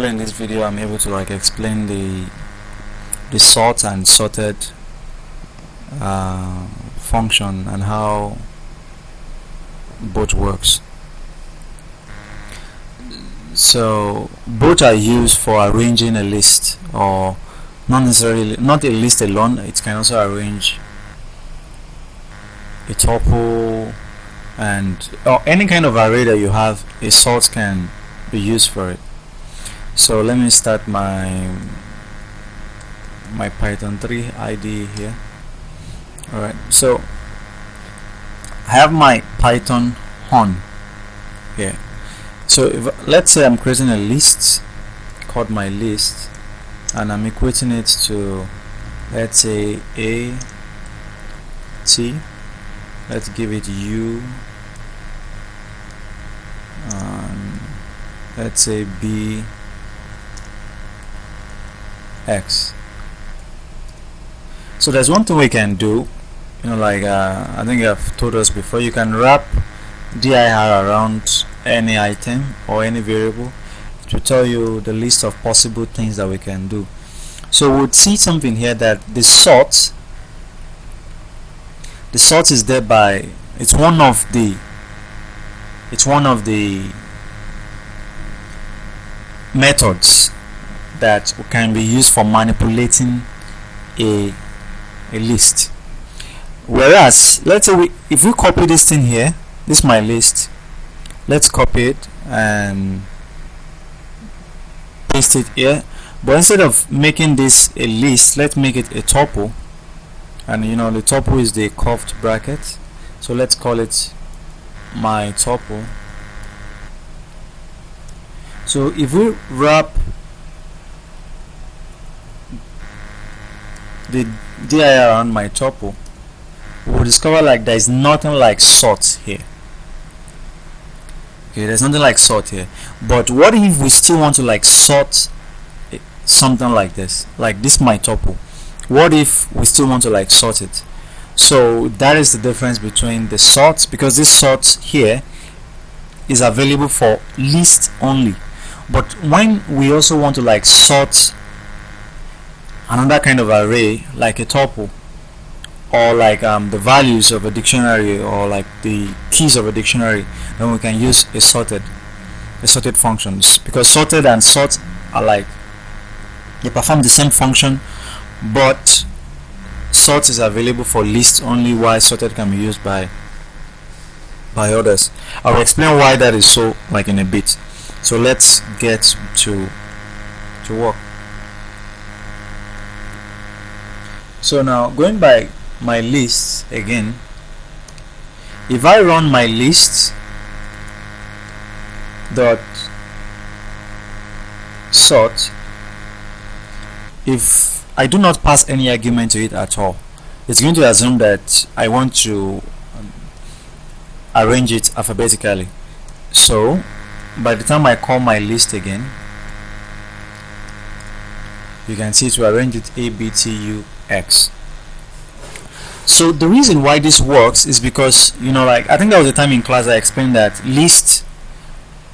hopefully in this video I'm able to like explain the sort and sorted function and how both works. So both are used for arranging a list, or not necessarily not a list alone. It can also arrange a tuple or any kind of array that you have. A sort can be used for it. So let me start my Python 3 IDE here. Alright, so I have my Python on here. So if, let's say I'm creating a list called my list, and I'm equating it to, let's say, a t, let's give it u, let's say b x. So there's one thing we can do, like I think I've told us before, you can wrap dir around any item or any variable to tell you the list of possible things that we can do. So we'll see something here that the sort is there by, it's one of the methods that can be used for manipulating a list. Whereas let's say if we copy this thing here, this is my list, let's copy it and paste it here, but instead of making this a list, let's make it a tuple. And the tuple is the curved bracket, so let's call it my tuple. So if we wrap the dir around my tuple, we'll discover like there is nothing like sort here. Okay, there's nothing like sort here. But what if we still want to like sort something like this? Like this my tuple. What if we still want to like sort it? So that is the difference between the sorts, because this sort here is available for list only. But when we also want to like sort another kind of array, like a tuple, or like the values of a dictionary, or like the keys of a dictionary, then we can use a sorted functions, because sorted and sort are like, they perform the same function, but sort is available for list only, while sorted can be used by others. I'll explain why that is so like in a bit. So let's get to work. So now going by my list again, if I run my list dot sort, if I do not pass any argument to it at all, it's going to assume that I want to arrange it alphabetically. So by the time I call my list again, you can see to arrange it a, b, t, u, x. So the reason why this works is because, like I think there was a time in class I explained that lists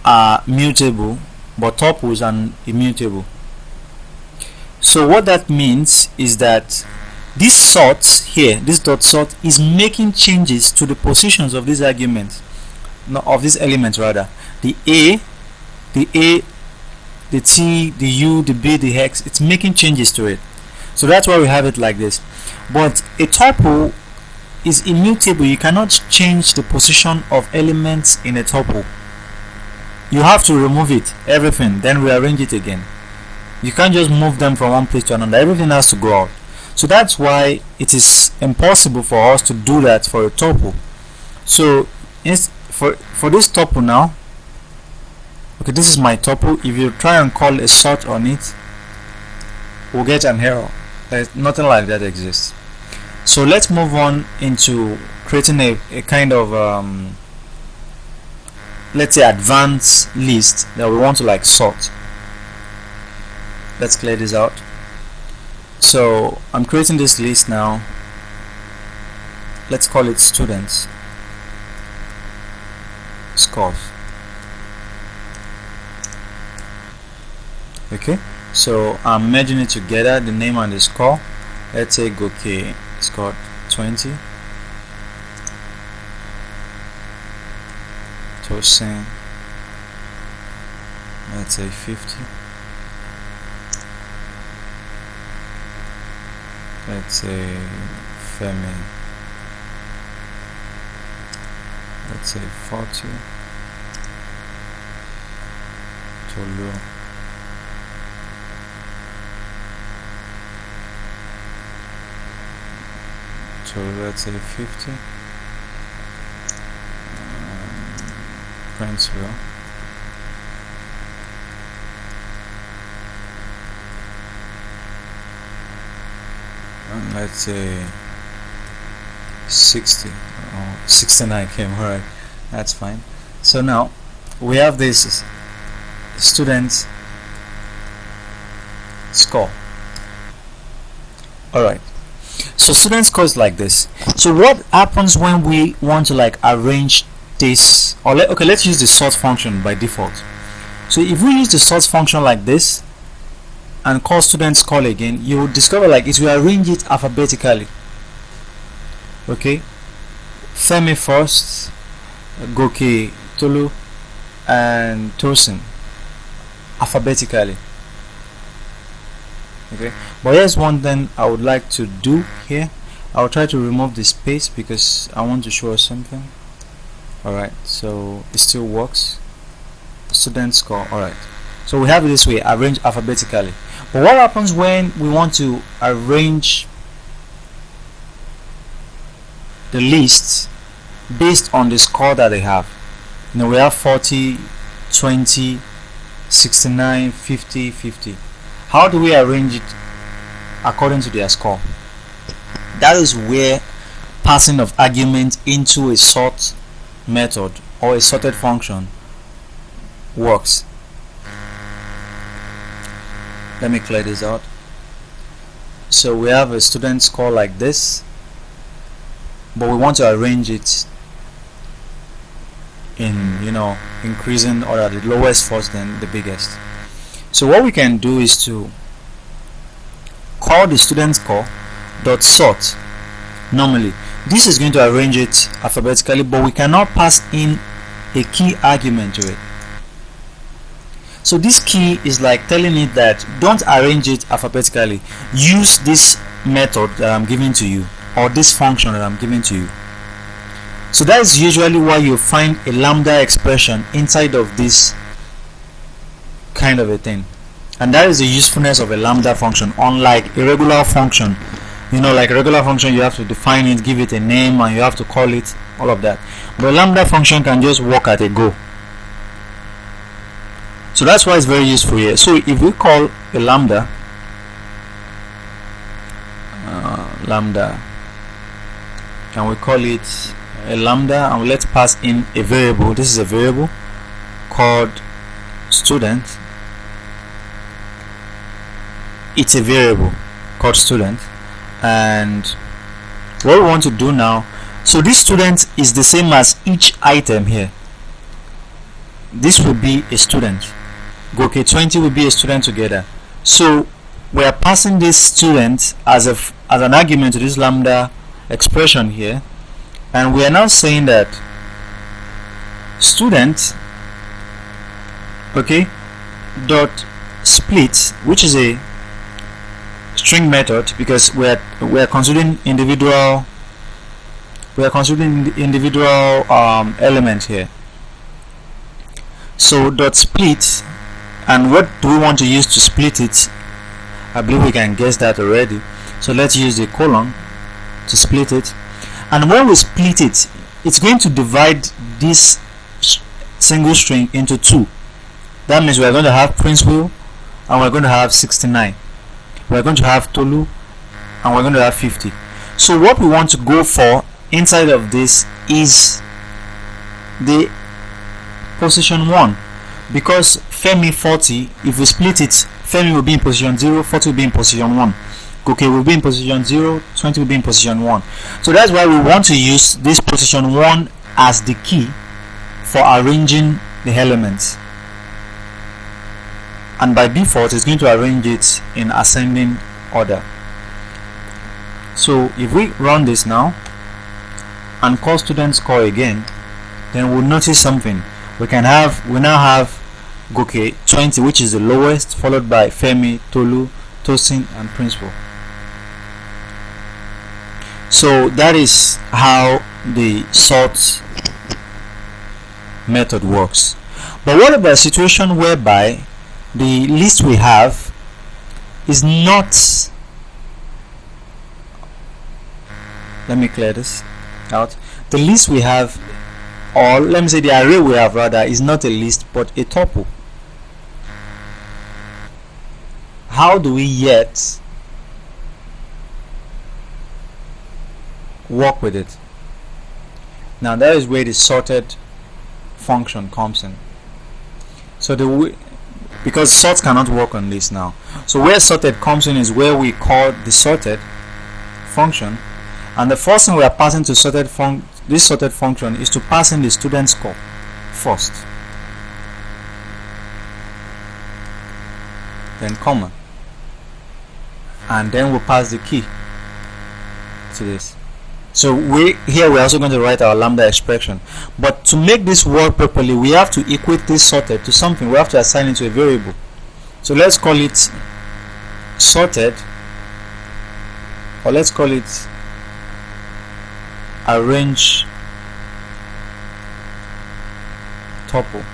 are mutable, but tuples are immutable. So what that means is that this sort here, this dot sort, is making changes to the positions of these arguments, of these elements rather. The a, the t, the u, the b, the x, it's making changes to it. So that's why we have it like this. But a tuple is immutable. You cannot change the position of elements in a tuple. You have to remove it, everything, then rearrange it again. You can't just move them from one place to another. Everything has to go out. So that's why it is impossible for us to do that for a tuple. So for this tuple now, okay, this is my tuple. If you try and call a sort on it, we'll get an error. There's nothing like that exists. So let's move on into creating a kind of let's say advanced list that we want to like sort. Let's clear this out. So I'm creating this list now. Let's call it students scores. Okay, so I'm merging it together, the name and the score. Let's say Goke scored 20, Tosin, let's say 50, let's say Femi, let's say 40, Tolu, let's say 50, Princeville, and let's say 60 or 69 came. Alright, that's fine. So now we have this student score. Alright, so student score is like this. So what happens when we want to like arrange this, or let's use the sort function by default. So if we use the sort function like this and call student score again, you will discover like it will arrange it alphabetically. Okay, Femi first, Goke, Tolu, and Tosin alphabetically. Okay, but here's one thing I would like to do here. I'll try to remove the space because I want to show us something. Alright, so it still works. Student score. Alright, so we have it this way, arranged alphabetically. But what happens when we want to arrange the list based on the score that they have? You know, we have 40, 20, 69, 50, 50. How do we arrange it according to their score? That is where passing of argument into a sort method or a sorted function works. Let me clear this out. So we have a student score like this, but we want to arrange it in, you know, increasing order, the lowest first then the biggest. So what we can do is to call the student score dot sort. Normally this is going to arrange it alphabetically, but we cannot pass in a key argument to it. So this key is like telling it that don't arrange it alphabetically, use this method that I'm giving to you, or this function that I'm giving to you. So that is usually why you find a lambda expression inside of this kind of a thing, and that is the usefulness of a lambda function, unlike a regular function. You know, like a regular function, you have to define it, give it a name, and you have to call it, all of that. But a lambda function can just work at a go. So that's why it's very useful here. So if we call a lambda, and we call it a lambda, and let's pass in a variable. This is a variable called student. It's a variable called student, and what we want to do now, so this student is the same as each item here. This will be a student. Goke 20 will be a student together. So we are passing this student as an argument to this lambda expression here, and we are now saying that student, okay, dot split, which is a string method, because we are considering individual element here. So dot split, and what do we want to use to split it? I believe we can guess that already. So let's use the colon to split it, and when we split it, it's going to divide this single string into two. That means we're going to have Princeville and we're going to have 69. We're going to have Tolu and we're going to have 50. So what we want to go for inside of this is the position 1, because Femi 40, if we split it, Femi will be in position 0, 40 will be in position 1, Goke will be in position 0, 20 will be in position 1. So that's why we want to use this position 1 as the key for arranging the elements and by default it's going to arrange it in ascending order. So if we run this now and call student score again, then we'll notice something. We now have Goke 20, which is the lowest, followed by Femi, Tolu, Tosin, and Principal. So that is how the sort method works. But what about a situation whereby the list we have is not, let me clear this out, the list we have, or let me say the array we have rather, is not a list but a tuple. How do we yet work with it? Now that is where the sorted function comes in. So because sort cannot work on this now, so where sorted comes in is where we call the sorted function, and the first thing we are passing to this sorted function is to pass in the student score first, then comma, and then we'll pass the key to this. So here we're also going to write our lambda expression, but to make this work properly we have to equate this sorted to something. We have to assign it to a variable. So let's call it sorted, or let's call it arrange tuple.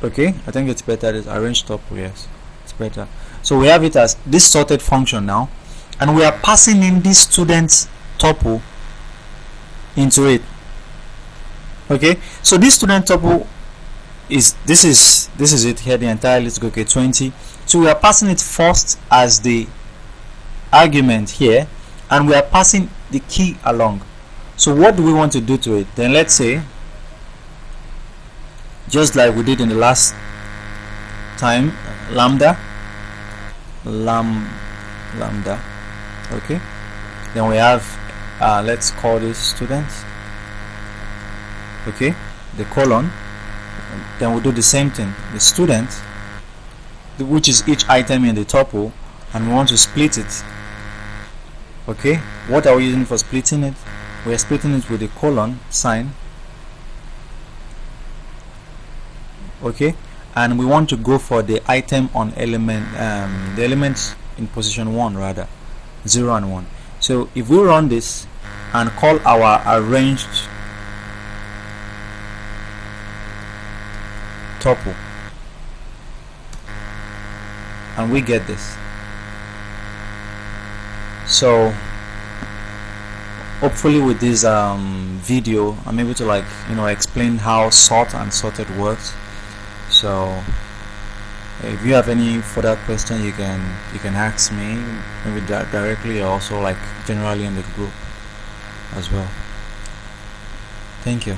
Okay, I think it's better as arrange tuple. Yes, it's better. So we have it as this sorted function now, and we are passing in this student tuple into it. Okay, so this student tuple is this is it here, the entire list Goke 20. So we are passing it first as the argument here, and we are passing the key along. So what do we want to do to it? Then let's say, just like we did in the last time, lambda. Okay, then we have let's call this student. Okay, the colon, then we'll do the same thing, the student, which is each item in the tuple, and we want to split it. Okay, what are we using for splitting it? We are splitting it with the colon sign. Okay, and we want to go for the item on element, the elements in position 1 rather, 0 and 1. So if we run this and call our arranged tuple, and we get this. So hopefully with this video I'm able to explain how sort and sorted works. So if you have any further question, you can ask me, maybe directly, or also generally in the group as well. Thank you.